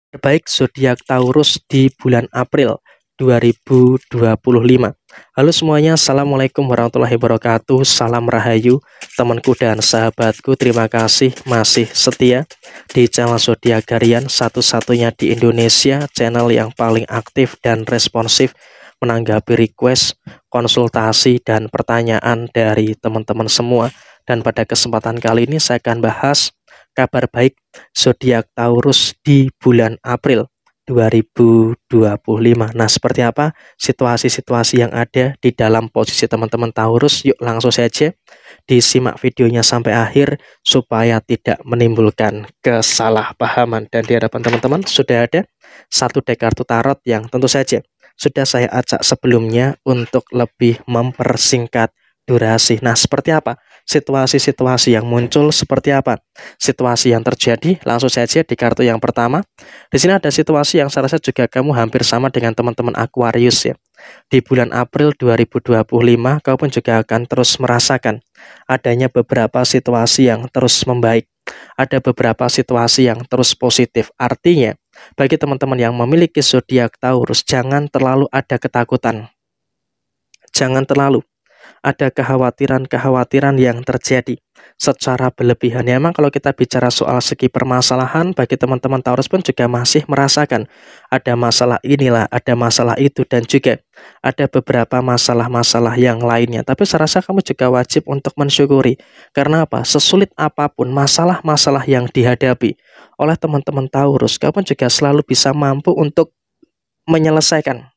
Terbaik zodiak Taurus di bulan April 2025. Halo semuanya, assalamualaikum warahmatullahi wabarakatuh. Salam rahayu, temanku dan sahabatku. Terima kasih masih setia di channel Zodiak Harian, satu-satunya di Indonesia, channel yang paling aktif dan responsif menanggapi request, konsultasi, dan pertanyaan dari teman-teman semua. Dan pada kesempatan kali ini saya akan bahas kabar baik zodiak Taurus di bulan April 2025. Nah, seperti apa situasi-situasi yang ada di dalam posisi teman-teman Taurus? Yuk langsung saja disimak videonya sampai akhir supaya tidak menimbulkan kesalahpahaman. Dan di hadapan teman-teman sudah ada satu deck kartu tarot yang tentu saja sudah saya acak sebelumnya untuk lebih mempersingkat durasi. Nah, seperti apa situasi-situasi yang muncul, seperti apa situasi yang terjadi? Langsung saja di kartu yang pertama. Di sini ada situasi yang saya rasa juga kamu hampir sama dengan teman-teman Aquarius ya. Di bulan April 2025, kau pun juga akan terus merasakan adanya beberapa situasi yang terus membaik. Ada beberapa situasi yang terus positif. Artinya, bagi teman-teman yang memiliki zodiak Taurus, jangan terlalu ada ketakutan. Jangan terlalu ada kekhawatiran-kekhawatiran yang terjadi secara berlebihan. Ya, memang kalau kita bicara soal segi permasalahan, bagi teman-teman Taurus pun juga masih merasakan ada masalah inilah, ada masalah itu, dan juga ada beberapa masalah-masalah yang lainnya. Tapi saya rasa kamu juga wajib untuk mensyukuri. Karena apa? Sesulit apapun masalah-masalah yang dihadapi oleh teman-teman Taurus, kamu juga selalu bisa mampu untuk menyelesaikan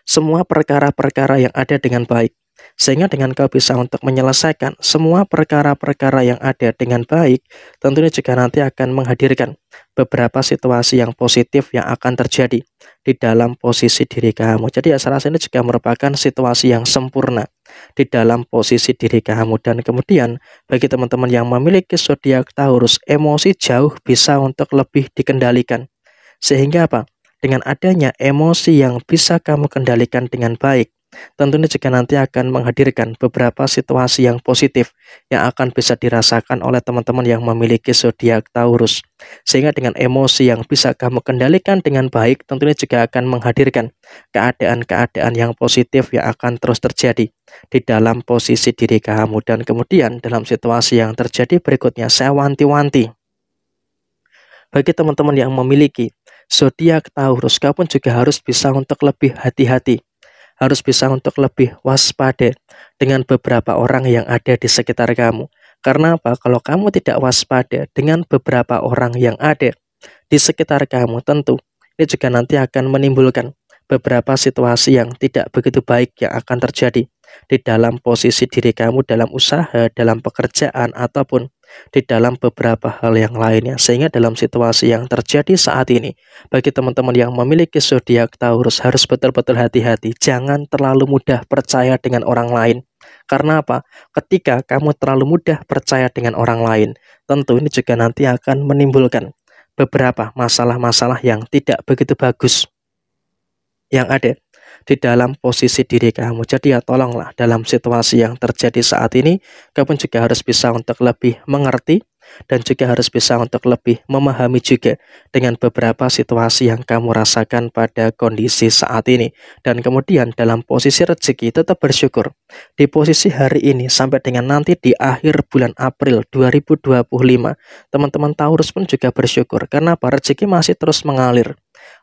semua perkara-perkara yang ada dengan baik. Sehingga dengan kau bisa untuk menyelesaikan semua perkara-perkara yang ada dengan baik, tentunya juga nanti akan menghadirkan beberapa situasi yang positif yang akan terjadi di dalam posisi diri kamu. Jadi ya saya rasa ini juga merupakan situasi yang sempurna di dalam posisi diri kamu. Dan kemudian bagi teman-teman yang memiliki zodiak Taurus, emosi jauh bisa untuk lebih dikendalikan. Sehingga apa? Dengan adanya emosi yang bisa kamu kendalikan dengan baik, tentunya juga nanti akan menghadirkan beberapa situasi yang positif yang akan bisa dirasakan oleh teman-teman yang memiliki zodiak Taurus. Sehingga dengan emosi yang bisa kamu kendalikan dengan baik, tentunya juga akan menghadirkan keadaan-keadaan yang positif yang akan terus terjadi di dalam posisi diri kamu. Dan kemudian dalam situasi yang terjadi berikutnya, saya wanti-wanti bagi teman-teman yang memiliki zodiak Taurus, kau pun juga harus bisa untuk lebih hati-hati, harus bisa untuk lebih waspada dengan beberapa orang yang ada di sekitar kamu. Karena apa? Kalau kamu tidak waspada dengan beberapa orang yang ada di sekitar kamu, tentu ini juga nanti akan menimbulkan beberapa situasi yang tidak begitu baik yang akan terjadi di dalam posisi diri kamu, dalam usaha, dalam pekerjaan, ataupun di dalam beberapa hal yang lainnya. Sehingga dalam situasi yang terjadi saat ini, bagi teman-teman yang memiliki zodiak Taurus harus betul-betul hati-hati. Jangan terlalu mudah percaya dengan orang lain. Karena apa? Ketika kamu terlalu mudah percaya dengan orang lain, tentu ini juga nanti akan menimbulkan beberapa masalah-masalah yang tidak begitu bagus yang ada di dalam posisi diri kamu. Jadi ya tolonglah dalam situasi yang terjadi saat ini, kamu juga harus bisa untuk lebih mengerti dan juga harus bisa untuk lebih memahami juga dengan beberapa situasi yang kamu rasakan pada kondisi saat ini. Dan kemudian dalam posisi rezeki tetap bersyukur. Di posisi hari ini sampai dengan nanti di akhir bulan April 2025, teman-teman Taurus pun juga bersyukur. Karena apa? Rezeki masih terus mengalir,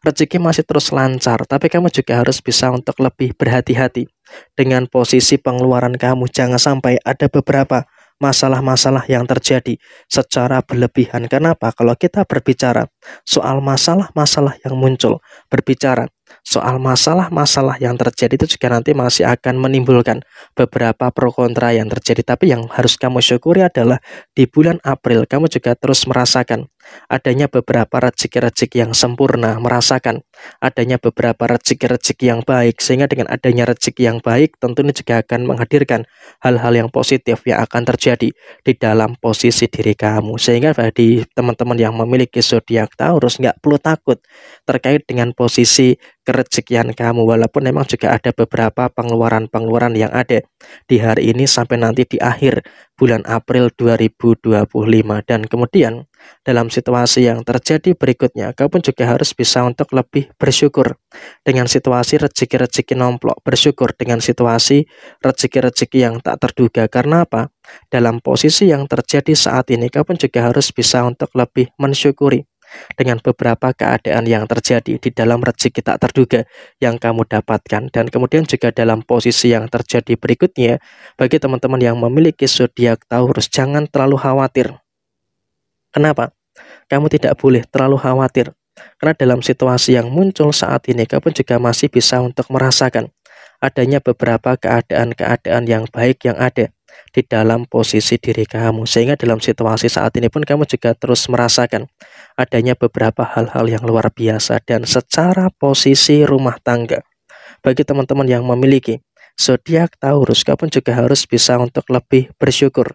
rezeki masih terus lancar, tapi kamu juga harus bisa untuk lebih berhati-hati dengan posisi pengeluaran kamu. Jangan sampai ada beberapa masalah-masalah yang terjadi secara berlebihan. Kenapa? Kalau kita berbicara soal masalah-masalah yang muncul, berbicara soal masalah-masalah yang terjadi, itu juga nanti masih akan menimbulkan beberapa pro kontra yang terjadi. Tapi yang harus kamu syukuri adalah di bulan April kamu juga terus merasakan adanya beberapa rezeki-rezeki yang sempurna, merasakan adanya beberapa rezeki-rezeki yang baik. Sehingga dengan adanya rezeki yang baik, tentunya juga akan menghadirkan hal-hal yang positif yang akan terjadi di dalam posisi diri kamu. Sehingga bagi teman-teman yang memiliki zodiak Taurus nggak perlu takut terkait dengan posisi kerezekian kamu, walaupun memang juga ada beberapa pengeluaran-pengeluaran yang ada di hari ini sampai nanti di akhir bulan April 2025. Dan kemudian dalam situasi yang terjadi berikutnya, kau pun juga harus bisa untuk lebih bersyukur dengan situasi rezeki-rezeki nomplok, bersyukur dengan situasi rezeki-rezeki yang tak terduga. Karena apa? Dalam posisi yang terjadi saat ini, kau pun juga harus bisa untuk lebih mensyukuri dengan beberapa keadaan yang terjadi di dalam rezeki tak terduga yang kamu dapatkan. Dan kemudian juga dalam posisi yang terjadi berikutnya, bagi teman-teman yang memiliki zodiak Taurus, jangan terlalu khawatir. Kenapa? Kamu tidak boleh terlalu khawatir, karena dalam situasi yang muncul saat ini, kamu juga masih bisa untuk merasakan adanya beberapa keadaan-keadaan yang baik yang ada di dalam posisi diri kamu. Sehingga dalam situasi saat ini pun kamu juga terus merasakan adanya beberapa hal-hal yang luar biasa. Dan secara posisi rumah tangga, bagi teman-teman yang memiliki zodiak Taurus, kamu juga harus bisa untuk lebih bersyukur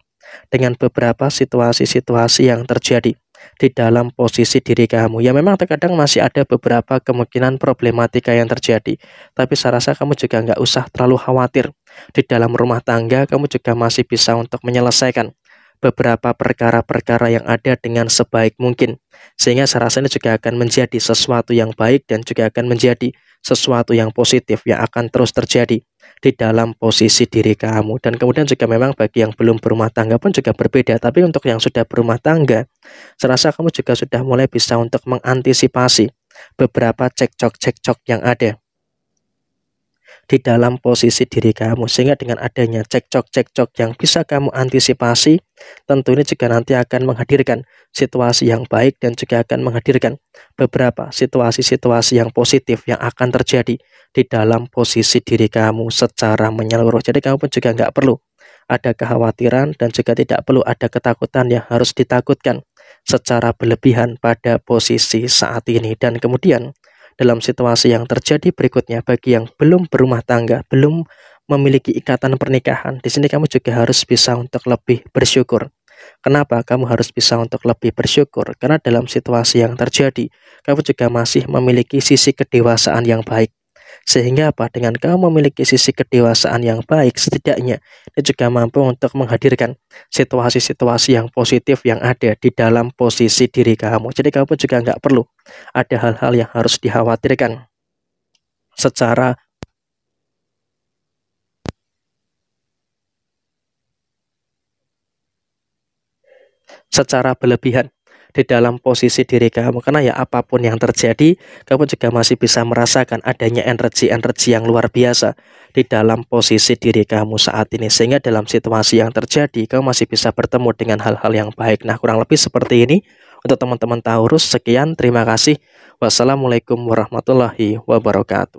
dengan beberapa situasi-situasi yang terjadi di dalam posisi diri kamu. Ya memang terkadang masih ada beberapa kemungkinan problematika yang terjadi, tapi saya rasa kamu juga nggak usah terlalu khawatir. Di dalam rumah tangga, kamu juga masih bisa untuk menyelesaikan beberapa perkara-perkara yang ada dengan sebaik mungkin. Sehingga saya rasa ini juga akan menjadi sesuatu yang baik dan juga akan menjadi sesuatu yang positif yang akan terus terjadi di dalam posisi diri kamu. Dan kemudian juga memang bagi yang belum berumah tangga pun juga berbeda. Tapi untuk yang sudah berumah tangga, saya rasa kamu juga sudah mulai bisa untuk mengantisipasi beberapa cekcok-cekcok yang ada di dalam posisi diri kamu. Sehingga dengan adanya cekcok-cekcok yang bisa kamu antisipasi, tentu ini juga nanti akan menghadirkan situasi yang baik dan juga akan menghadirkan beberapa situasi-situasi yang positif yang akan terjadi di dalam posisi diri kamu secara menyeluruh. Jadi kamu pun juga nggak perlu ada kekhawatiran dan juga tidak perlu ada ketakutan yang harus ditakutkan secara berlebihan pada posisi saat ini. Dan kemudian dalam situasi yang terjadi berikutnya, bagi yang belum berumah tangga, belum memiliki ikatan pernikahan, di sini kamu juga harus bisa untuk lebih bersyukur. Kenapa kamu harus bisa untuk lebih bersyukur? Karena dalam situasi yang terjadi, kamu juga masih memiliki sisi kedewasaan yang baik. Sehingga apa? Dengan kamu memiliki sisi kedewasaan yang baik, setidaknya dia juga mampu untuk menghadirkan situasi-situasi yang positif yang ada di dalam posisi diri kamu. Jadi kamu juga nggak perlu ada hal-hal yang harus dikhawatirkan secara berlebihan di dalam posisi diri kamu. Karena ya apapun yang terjadi, kamu juga masih bisa merasakan adanya energi-energi yang luar biasa di dalam posisi diri kamu saat ini. Sehingga dalam situasi yang terjadi, kamu masih bisa bertemu dengan hal-hal yang baik. Nah, kurang lebih seperti ini untuk teman-teman Taurus. Sekian, terima kasih. Wassalamualaikum warahmatullahi wabarakatuh.